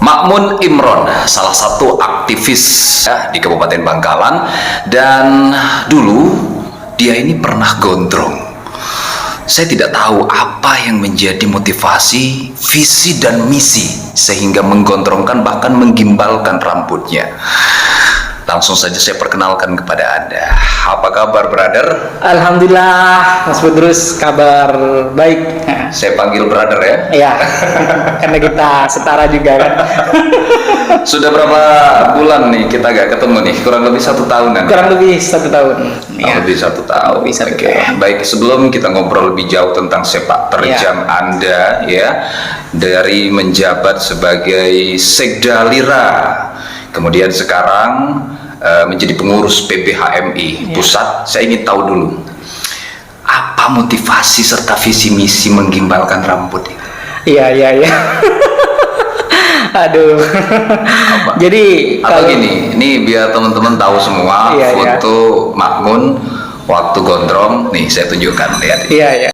Makmun Imron, salah satu aktivis ya, di Kabupaten Bangkalan, dan dulu dia ini pernah gondrong. Saya tidak tahu apa yang menjadi motivasi, visi dan misi sehingga menggondrongkan bahkan menggimbalkan rambutnya. Langsung saja saya perkenalkan kepada Anda. Apa kabar, brother? Alhamdulillah, Mas Budrus, kabar baik. Saya panggil brother ya? Iya, karena kita setara juga kan. Sudah berapa bulan nih kita gak ketemu nih? Kurang lebih 1 tahunan. Kurang lebih 1 tahun. Kurang lebih 1 tahun. Lebih 1 Oke. tahun. Baik, sebelum kita ngobrol lebih jauh tentang sepak terjang Anda ya, dari menjabat sebagai Sekda Lira, kemudian sekarang menjadi pengurus PBHMI pusat, saya ingin tahu dulu apa motivasi serta visi misi menggimbalkan rambut ini? Iya. Aduh. Jadi Atau gini, ini biar teman-teman tahu semua foto Makmun waktu gondrong, nih saya tunjukkan, lihat. Iya.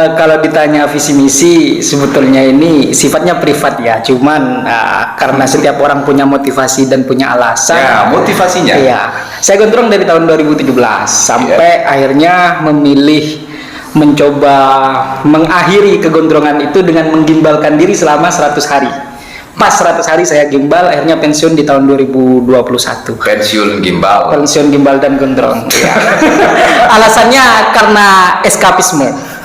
Kalau ditanya visi misi, sebetulnya ini sifatnya privat ya. Cuman karena setiap orang punya motivasi dan punya alasan. Ya, motivasinya. Iya. Saya gondrong dari tahun 2017 sampai akhirnya memilih mencoba mengakhiri kegondrongan itu dengan menggimbalkan diri selama 100 hari. Pas 100 hari saya gimbal, akhirnya pensiun di tahun 2021. Pensiun gimbal. Pensiun gimbal dan gondrong. Ya. Alasannya karena eskapisme.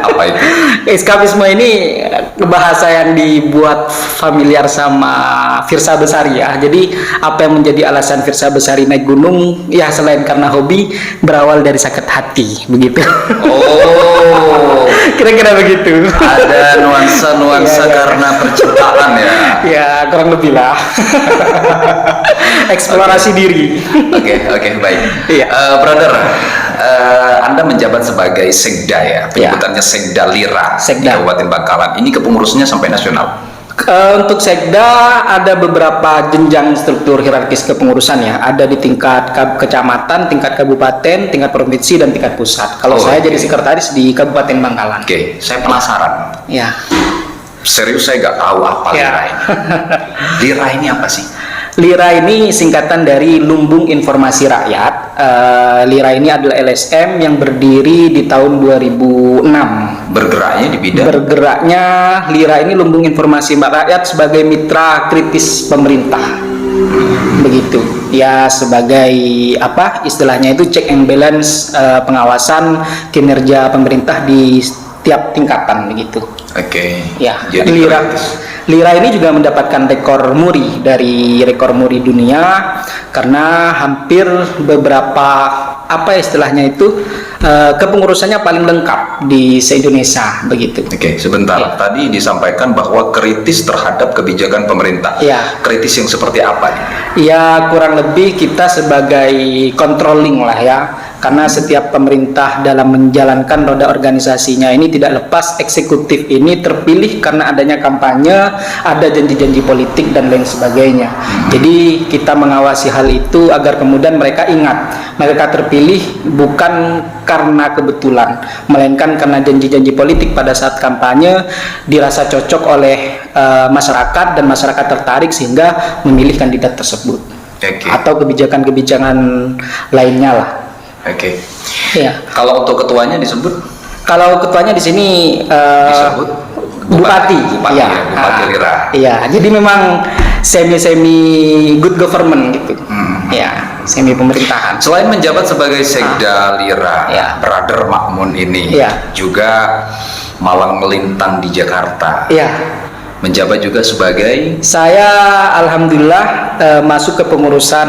Apa itu? Eskapisme ini bahasa yang dibuat familiar sama Firsa Besari ya. Jadi apa yang menjadi alasan Firsa Besari naik gunung ya selain karena hobi, berawal dari sakit hati begitu. Oh, Kira-kira begitu. ada nuansa-nuansa Iya. karena percintaan ya. Ya kurang lebih lah. Eksplorasi diri. Oke, baik. Iya. Brother, Anda menjabat sebagai Sekda ya, penyebutannya Sekda Lira di Sekda. Kabupaten Bangkalan. Ini kepengurusannya sampai nasional. Untuk Sekda ada beberapa jenjang struktur hierarkis kepengurusan ya. Ada di tingkat kecamatan, tingkat kabupaten, tingkat provinsi dan tingkat pusat. Kalau saya jadi sekretaris di Kabupaten Bangkalan. Oke, saya penasaran. Ya. Serius saya nggak tahu apa Ya. Lira ini. Lira ini apa sih? Lira ini singkatan dari Lumbung Informasi Rakyat. Lira ini adalah LSM yang berdiri di tahun 2006. Bergeraknya di bidang Bergeraknya Lira ini Lumbung Informasi Rakyat sebagai mitra kritis pemerintah. Begitu. Ya sebagai apa istilahnya itu check and balance, pengawasan kinerja pemerintah di setiap tingkatan begitu. Oke. Ya, Jadi Lira ini juga mendapatkan rekor muri dari rekor muri dunia karena hampir beberapa apa istilahnya itu kepengurusannya paling lengkap di se-Indonesia begitu. Oke, sebentar. Ya. Tadi disampaikan bahwa kritis terhadap kebijakan pemerintah. Ya. Kritis yang seperti apa nih? Ya kurang lebih kita sebagai controlling lah ya. Karena setiap pemerintah dalam menjalankan roda organisasinya ini tidak lepas eksekutif ini terpilih karena adanya kampanye, ada janji-janji politik dan lain sebagainya. Jadi kita mengawasi hal itu agar kemudian mereka ingat mereka terpilih bukan karena kebetulan, melainkan karena janji-janji politik pada saat kampanye dirasa cocok oleh masyarakat dan masyarakat tertarik sehingga memilih kandidat tersebut. Oke. Atau kebijakan-kebijakan lainnya lah. Oke. Ya. Kalau untuk ketuanya disebut? Kalau ketuanya di sini Disebut Bupati. Bupati Iya. ya, Bupati Lira. Iya, jadi memang semi good government gitu. Ya, semi pemerintahan. Selain menjabat sebagai Sekda Lira, Ya. Brother Makmun ini Ya. juga malang melintang di Jakarta. Iya. Menjabat juga sebagai Saya alhamdulillah masuk ke pengurusan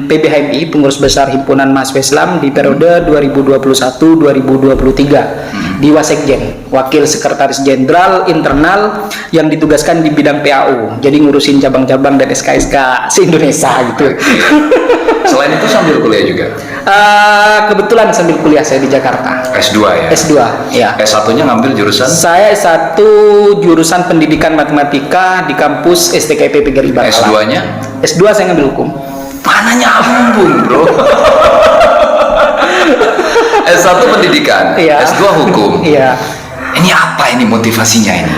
PBHMI, pengurus besar Himpunan Mahasiswa Islam di periode 2021-2023 di Wasekjen, wakil sekretaris jenderal internal yang ditugaskan di bidang PAU. Jadi ngurusin cabang-cabang dan SK-SK se-Indonesia gitu. Selain itu sambil kuliah juga. Kebetulan sambil kuliah saya di Jakarta. S2 ya. S2, ya. S1-nya ngambil jurusan Saya S1 jurusan pendidikan matematika di kampus STKIP PGRI Bangkalan. S2-nya S2 saya ngambil hukum. mana nyambung, Bro? S1 S1 pendidikan, Iya. S2 hukum. Iya. Ini apa ini motivasinya ini?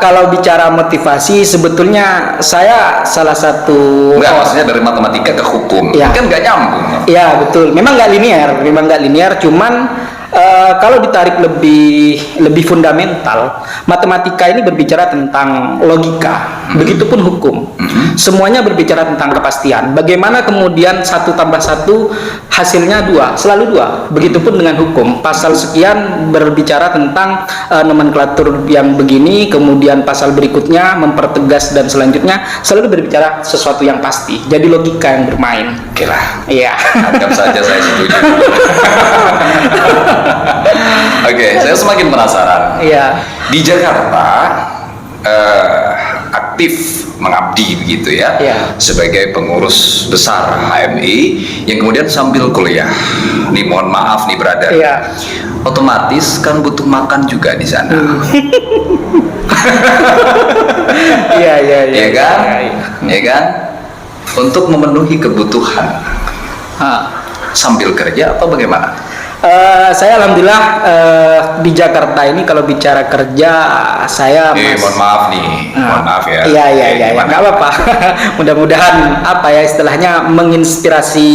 Kalau bicara motivasi, sebetulnya saya salah satu Enggak, maksudnya dari matematika ke hukum. Iya. Kan nggak nyambung. ya betul, memang nggak linear, cuman kalau ditarik lebih fundamental, matematika ini berbicara tentang logika, begitupun hukum. Semuanya berbicara tentang kepastian. Bagaimana kemudian 1 tambah 1 hasilnya 2, selalu 2. Begitupun dengan hukum. Pasal sekian berbicara tentang nomenklatur yang begini, kemudian pasal berikutnya mempertegas dan selanjutnya selalu berbicara sesuatu yang pasti. Jadi logika yang bermain. Oke lah. Iya. Anggap saja saya setuju. Oke, saya semakin penasaran. Iya. Di Jakarta aktif mengabdi begitu ya, Iya. sebagai pengurus besar HMI yang kemudian sambil kuliah. Nih mohon maaf nih brother. Iya. Otomatis kan butuh makan juga di sana. Iya, iya, iya. Ya kan? Iya. Ya kan? Untuk memenuhi kebutuhan sambil kerja atau bagaimana? Saya alhamdulillah di Jakarta ini kalau bicara kerja saya Mohon maaf nih, mohon maaf ya. Iya, iya, Oke, iya, gimana? nggak apa-apa. Mudah-mudahan apa ya istilahnya menginspirasi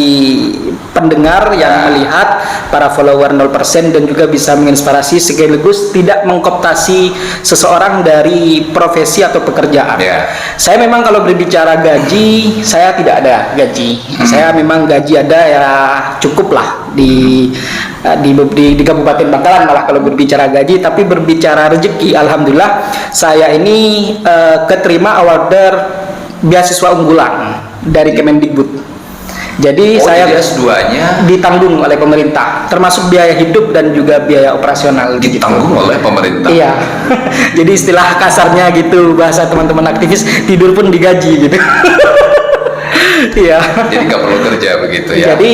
pendengar yang melihat para follower 0% dan juga bisa menginspirasi sekaligus tidak mengkooptasi seseorang dari profesi atau pekerjaan. Ya. Saya memang kalau berbicara gaji, saya tidak ada gaji. Saya memang gaji ada ya cukup lah di Kabupaten Bangkalan malah kalau berbicara gaji, tapi berbicara rezeki, alhamdulillah saya ini keterima awarder beasiswa unggulan dari Kemendikbud. Jadi saya jadi S2-nya ditanggung oleh pemerintah, termasuk biaya hidup dan juga biaya operasional. ditanggung oleh pemerintah. Iya. Jadi istilah kasarnya gitu, bahasa teman-teman aktivis, tidur pun digaji gitu. Iya. Jadi nggak perlu kerja begitu ya. Jadi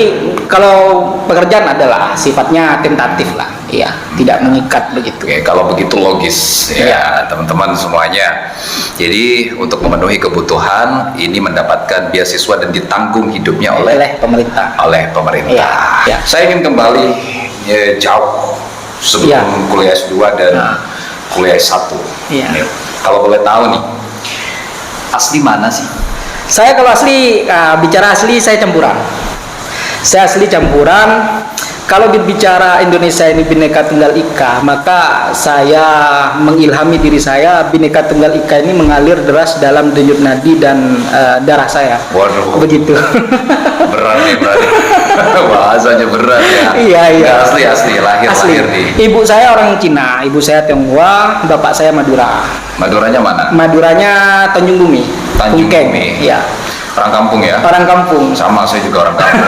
kalau pekerjaan adalah sifatnya tentatif lah, iya, tidak mengikat begitu. Oke, kalau begitu logis ya teman-teman semuanya. Jadi untuk memenuhi kebutuhan ini mendapatkan beasiswa dan ditanggung hidupnya oleh Pemerintah. pemerintah. Iya, iya. Saya ingin kembali jauh sebelum Iya. kuliah S2 dan kuliah S1. Iya. Nih, kalau boleh tahu nih, asli mana sih? Saya kalau asli bicara asli saya campuran. Saya asli campuran. Kalau berbicara Indonesia ini Bhinneka Tunggal Ika, maka saya mengilhami diri saya, Bhinneka Tunggal Ika ini mengalir deras dalam denyut nadi dan darah saya. Waduh. Begitu. Berat nih, bahasanya berat ya. Iya, iya. Nggak asli lahir nih. Ibu saya orang Cina, ibu saya Tionghoa, bapak saya Madura. Maduranya mana? Maduranya Tanjung Bumi. Tanjung Pungkeng. Bumi. Iya. Orang kampung ya? Orang kampung. Sama, saya juga orang kampung.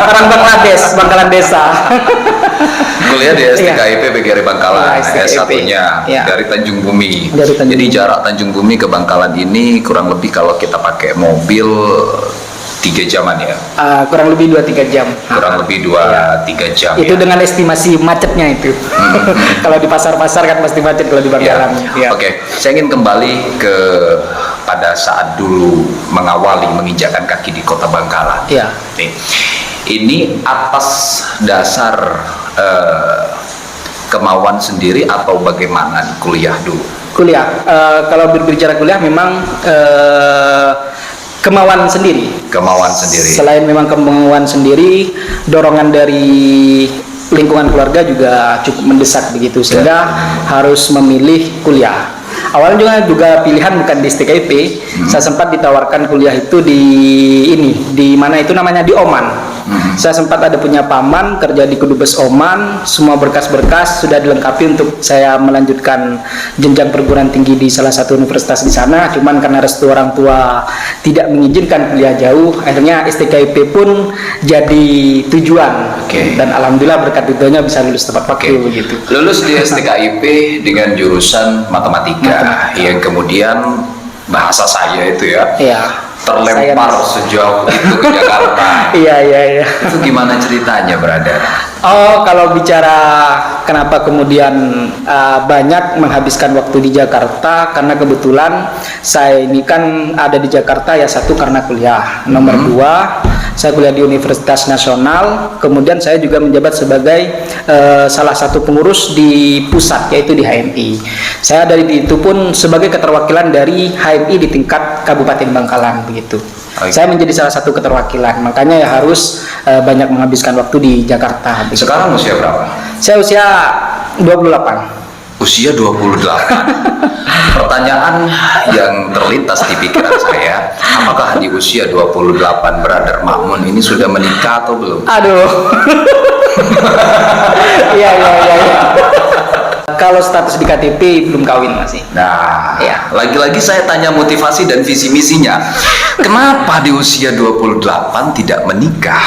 Orang Bangladesh, Bangkalan Desa. Kuliah di STKIP PGRI Bangkalan, Iya, STKIP. S1-nya Iya. dari Tanjung Bumi. Dari Tanjung Jadi Bumi. jarak Tanjung Bumi ke Bangkalan ini kurang lebih kalau kita pakai mobil 3 jaman ya. Kurang lebih 2-3 jam. Kurang lebih 2-3 jam Itu ya. dengan estimasi macetnya itu. Kalau di pasar-pasar kan pasti macet kalau di Ya. Bangkalan. Ya. Oke, saya ingin kembali ke pada saat dulu mengawali menginjakkan kaki di kota Bangkalan. Iya. Nih, ini atas dasar kemauan sendiri atau bagaimana kuliah dulu? Kuliah. Kalau berbicara kuliah memang kemauan sendiri. Kemauan sendiri. Selain memang kemauan sendiri, dorongan dari lingkungan keluarga juga cukup mendesak begitu sehingga harus memilih kuliah. Awalnya juga pilihan bukan di STKIP, saya sempat ditawarkan kuliah itu di mana itu namanya di Oman. Saya sempat ada punya paman kerja di Kedubes Oman, semua berkas-berkas sudah dilengkapi untuk saya melanjutkan jenjang perguruan tinggi di salah satu universitas di sana. Cuman karena restu orang tua tidak mengizinkan kuliah jauh, akhirnya STKIP pun jadi tujuan. Oke. Dan alhamdulillah berkat itunya bisa lulus tepat waktu begitu. Lulus di STKIP dengan jurusan matematika yang kemudian bahasa saya itu ya Iya. terlempar sejauh itu ke Jakarta. Iya. Itu gimana ceritanya, brother? Oh, kalau bicara kenapa kemudian banyak menghabiskan waktu di Jakarta, karena kebetulan saya ini kan ada di Jakarta ya satu karena kuliah, nomor dua Saya kuliah di Universitas Nasional, kemudian saya juga menjabat sebagai salah satu pengurus di pusat, yaitu di HMI. Saya dari itu pun sebagai keterwakilan dari HMI di tingkat Kabupaten Bangkalan begitu. Saya menjadi salah satu keterwakilan, makanya ya harus banyak menghabiskan waktu di Jakarta begitu. Sekarang usia berapa? Saya usia 28. Usia 28. Pertanyaan yang terlintas di pikiran saya, apakah di usia 28 Brother Makmun ini sudah menikah atau belum? Aduh. Iya. Kalau status di KTP belum kawin masih. Nah, Ya. lagi-lagi saya tanya motivasi dan visi misinya. Kenapa di usia 28 tidak menikah?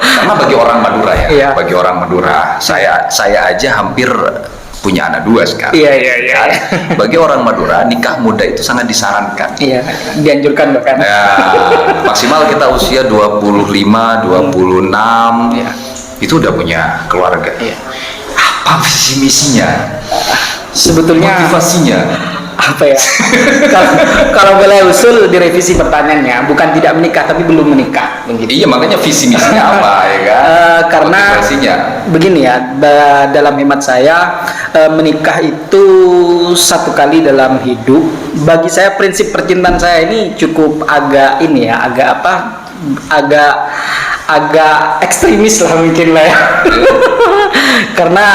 Karena bagi orang Madura ya, Iya. bagi orang Madura, saya aja hampir punya anak 2 sekarang. Iya. Bagi orang Madura, nikah muda itu sangat disarankan. Iya, dianjurkan bahkan. Nah, maksimal kita usia 25, 26, Iya. itu udah punya keluarga. Iya. Apa visi misinya? Sebetulnya Motivasinya? apa ya? Kalau boleh usul direvisi pertanyaannya, bukan tidak menikah tapi belum menikah begitu. Iya, makanya visi misinya apa ya kan? Karena Motivasinya. begini ya, dalam hemat saya menikah itu satu kali dalam hidup. Bagi saya prinsip percintaan saya ini cukup agak ini ya, agak ekstremis lah mungkin lah ya. Karena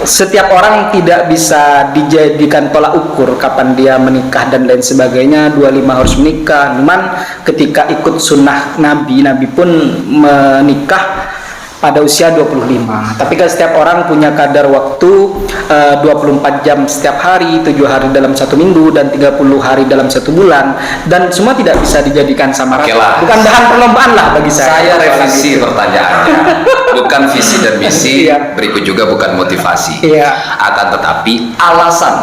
setiap orang tidak bisa dijadikan tolak ukur kapan dia menikah dan lain sebagainya. 25 harus menikah, cuman ketika ikut sunnah Nabi pun menikah pada usia 25. Tapi kan setiap orang punya kadar waktu 24 jam setiap hari, 7 hari dalam 1 minggu, dan 30 hari dalam 1 bulan, dan semua tidak bisa dijadikan sama Oke rata. lah. Bukan bahan perlombaan lah bagi saya. Saya revisi pertanyaannya, bukan visi dan misi, Iya. berikut juga bukan motivasi. Iya. Akan tetapi alasan.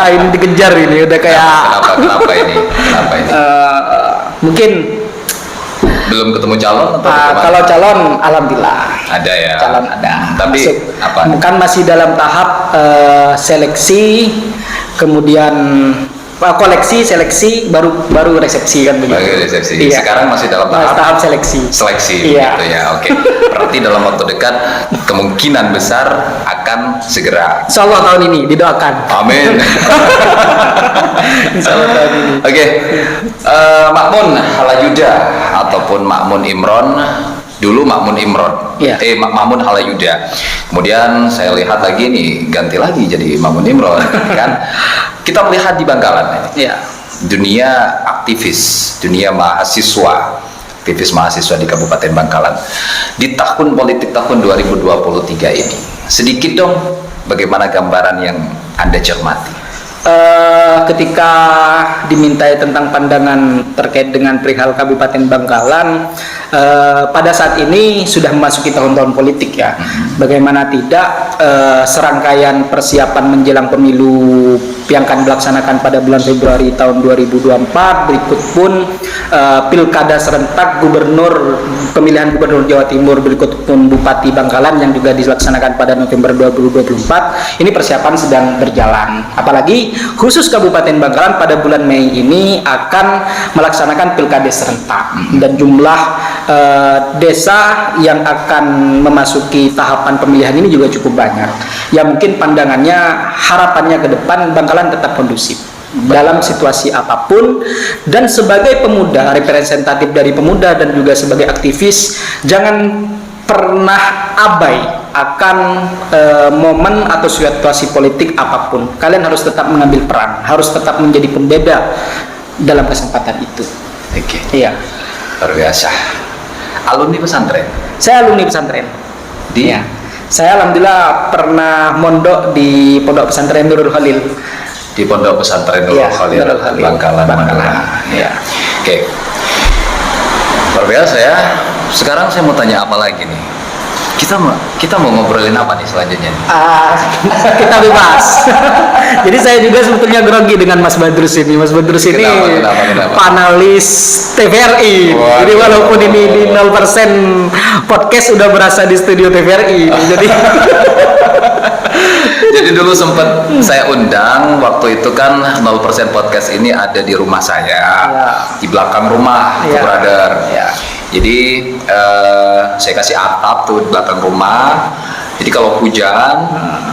Ini dikejar ini udah kayak Kenapa ini? mungkin Belum ketemu calon atau bagaimana? kalau calon alhamdulillah Ada ya. calon ada. Tapi Masuk. apa? Kan masih dalam tahap seleksi, kemudian koleksi, seleksi, baru resepsi kan begitu. Bagi resepsi. Iya. Sekarang masih dalam tahap seleksi. gitu Iya. ya. Oke. Berarti dalam waktu dekat kemungkinan besar akan segera. Insya Allah tahun ini didoakan. Amin. Insya Allah tahun ini. Oke. Makmun Halayuda ataupun Makmun Imron. Dulu Makmun Imron. Iya. Makmun Halayuda. Kemudian saya lihat lagi nih, ganti lagi jadi Makmun Imron kan. Kita melihat di Bangkalan Iya. dunia aktivis, dunia mahasiswa, aktivis mahasiswa di Kabupaten Bangkalan di tahun politik tahun 2023 ini. Sedikit dong, bagaimana gambaran yang Anda cermati? Ketika dimintai tentang pandangan terkait dengan perihal Kabupaten Bangkalan, pada saat ini sudah memasuki tahun-tahun politik ya. Bagaimana tidak, serangkaian persiapan menjelang pemilu yang akan dilaksanakan pada bulan Februari tahun 2024, berikut pun pilkada serentak gubernur, pemilihan gubernur Jawa Timur, berikut pun Bupati Bangkalan yang juga dilaksanakan pada November 2024. Ini persiapan sedang berjalan. Apalagi khusus Kabupaten Bangkalan pada bulan Mei ini akan melaksanakan pilkada serentak, dan jumlah desa yang akan memasuki tahapan pemilihan ini juga cukup banyak. Ya mungkin pandangannya, harapannya ke depan Bangkalan tetap kondusif dalam situasi apapun, dan sebagai pemuda, representatif dari pemuda dan juga sebagai aktivis, jangan pernah abai akan momen atau situasi politik apapun. Kalian harus tetap mengambil peran, harus tetap menjadi pembeda dalam kesempatan itu. Oke. Iya. Luar biasa. Alumni pesantren Saya alumni pesantren. di Iya. Saya alhamdulillah pernah mondok di Pondok Pesantren Nurul Khalil. di Pondok Pesantren Nurul Iya, Khalil, Nurul Khalil, Bangkalan. Iya. Oke. Luar biasa ya. Sekarang saya mau tanya apa lagi nih? Kita mau ngobrolin apa nih selanjutnya? Kita bebas. Jadi saya juga sebetulnya grogi dengan Mas Badrus ini. Mas Badrus ini Kenapa? panelis TVRI. Wah, Jadi walaupun ini di 0% podcast udah berasa di studio TVRI. Jadi Jadi dulu sempat saya undang, waktu itu kan 0% podcast ini ada di rumah saya, Ya. di belakang rumah, Ya. brother. Ya. Jadi saya kasih atap tuh di belakang rumah. Jadi kalau hujan,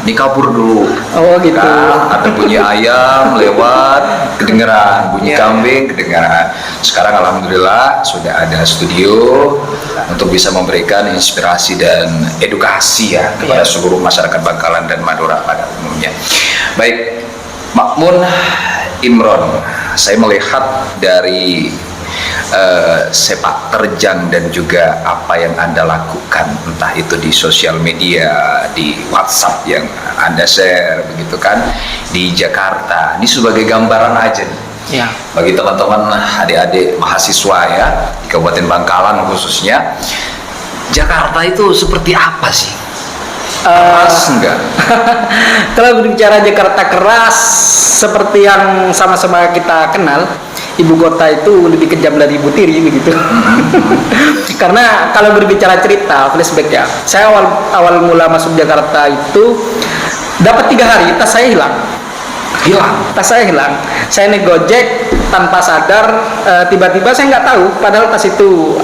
ini kabur dulu. Oh gitu. Kan, ada bunyi ayam lewat, kedengeran. Bunyi Ya. kambing, kedengeran. Sekarang alhamdulillah sudah ada studio untuk bisa memberikan inspirasi dan edukasi ya kepada Ya. seluruh masyarakat Bangkalan dan Madura pada umumnya. Baik, Makmun Imron, saya melihat dari sepak terjang dan juga apa yang Anda lakukan, entah itu di sosial media, di WhatsApp yang Anda share begitu kan, di Jakarta. Ini sebagai gambaran aja nih Ya. bagi teman-teman adik-adik mahasiswa ya di Kabupaten Bangkalan khususnya. Jakarta itu seperti apa sih? Keras enggak? Kalau berbicara Jakarta keras, seperti yang sama-sama kita kenal, ibu kota itu lebih kejam dari ibu tiri begitu. Karena kalau berbicara cerita flashback ya, saya awal mula masuk Jakarta itu dapat 3 hari tas saya hilang. Tas saya hilang. Saya naik Gojek tanpa sadar, tiba-tiba saya nggak tahu, padahal tas itu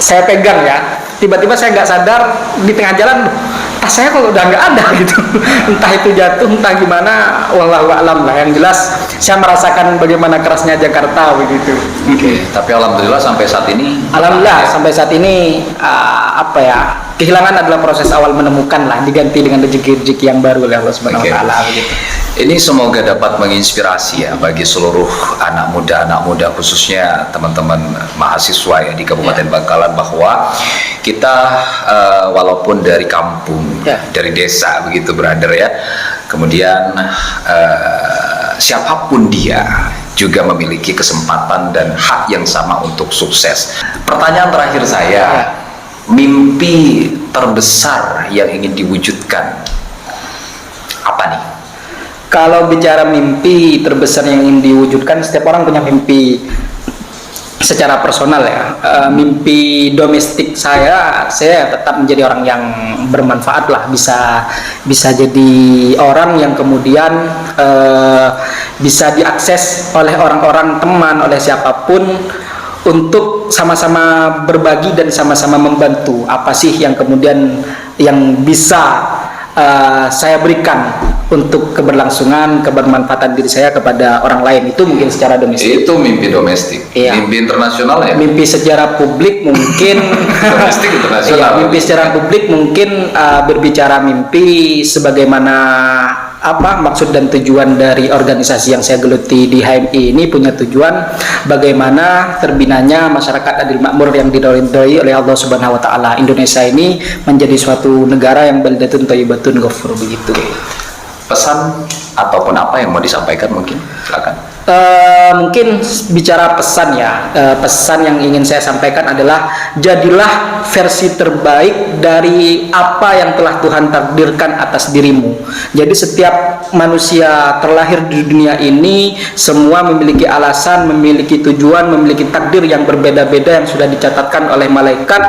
saya pegang ya. Tiba-tiba saya nggak sadar di tengah jalan, "Loh, tas saya kalau udah nggak ada gitu." Entah itu jatuh, entah gimana, wallahu a'lam lah. Yang jelas saya merasakan bagaimana kerasnya Jakarta begitu. Oke, tapi alhamdulillah sampai saat ini. Alhamdulillah sampai saat ini apa ya, kehilangan adalah proses awal menemukan lah, diganti dengan rezeki-rezeki yang baru oleh Allah Subhanahu Oke. wa taala begitu. Ini semoga dapat menginspirasi ya bagi seluruh anak muda khususnya teman-teman mahasiswa ya di Kabupaten Bangkalan, bahwa kita walaupun dari kampung, Ya. dari desa begitu brother ya, kemudian siapapun dia juga memiliki kesempatan dan hak yang sama untuk sukses. Pertanyaan terakhir saya, Ya. mimpi terbesar yang ingin diwujudkan apa nih? Kalau bicara mimpi terbesar yang ingin diwujudkan, setiap orang punya mimpi secara personal ya. Mimpi domestik saya tetap menjadi orang yang bermanfaat lah, bisa jadi orang yang kemudian bisa diakses oleh orang-orang, teman, oleh siapapun, untuk sama-sama berbagi dan sama-sama membantu. Apa sih yang kemudian yang bisa saya berikan untuk keberlangsungan, kebermanfaatan diri saya kepada orang lain, itu mungkin secara domestik. Itu mimpi domestik. Iya. Mimpi internasional ya? Mimpi secara publik mungkin Domestik internasional. Iya, mimpi secara publik mungkin berbicara mimpi sebagaimana apa maksud dan tujuan dari organisasi yang saya geluti di HMI ini, punya tujuan bagaimana terbinanya masyarakat adil makmur yang diridhoi oleh Allah Subhanahu wa taala. Indonesia ini menjadi suatu negara yang baldatun thayyibatun ghafur begitu. Pesan ataupun apa yang mau disampaikan mungkin? Silakan. Mungkin bicara pesan ya, pesan yang ingin saya sampaikan adalah jadilah versi terbaik dari apa yang telah Tuhan takdirkan atas dirimu. Jadi setiap manusia terlahir di dunia ini semua memiliki alasan, memiliki tujuan, memiliki takdir yang berbeda-beda yang sudah dicatatkan oleh malaikat,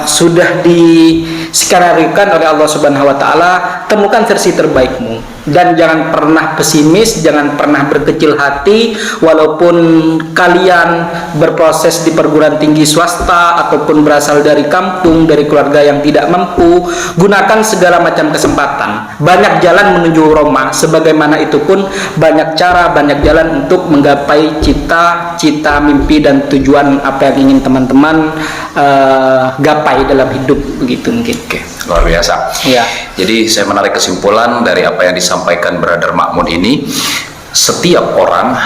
sudah diskenariokan oleh Allah Subhanahu wa taala. Temukan versi terbaikmu dan jangan pernah pesimis, jangan pernah berkecil hati walaupun kalian berproses di perguruan tinggi swasta ataupun berasal dari kampung, dari keluarga yang tidak mampu. Gunakan segala macam kesempatan. Banyak jalan menuju Roma, sebagaimana itu pun banyak cara, banyak jalan untuk menggapai cita-cita, mimpi dan tujuan apa yang ingin teman-teman gapai dalam hidup begitu mungkin. Oke, luar biasa. Ya. Jadi saya menarik kesimpulan dari apa yang disampaikan Brother Makmun ini, setiap orang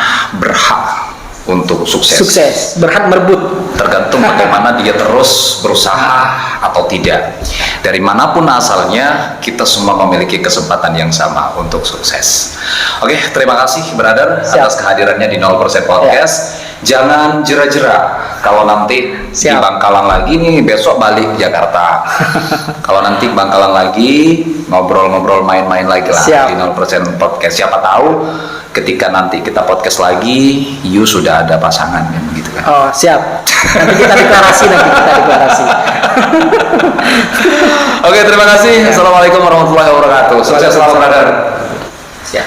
berhak untuk sukses. Berhak merebut. Tergantung bagaimana dia terus berusaha atau tidak. Dari manapun asalnya, kita semua memiliki kesempatan yang sama untuk sukses. Oke, terima kasih Brother Siap. atas kehadirannya di 0% Podcast. Jangan jera-jera. Kalau nanti di Siap. Bangkalan lagi nih, besok balik Jakarta. Kalau nanti Bangkalan lagi, ngobrol-ngobrol main-main lagi lah Siap. di 0% podcast. Siapa tahu ketika nanti kita podcast lagi, you sudah ada pasangan kan gitu kan. Oh, siap. Nanti kita deklarasi. Oke, terima kasih. Assalamualaikum warahmatullahi wabarakatuh. Sukses selalu, brother.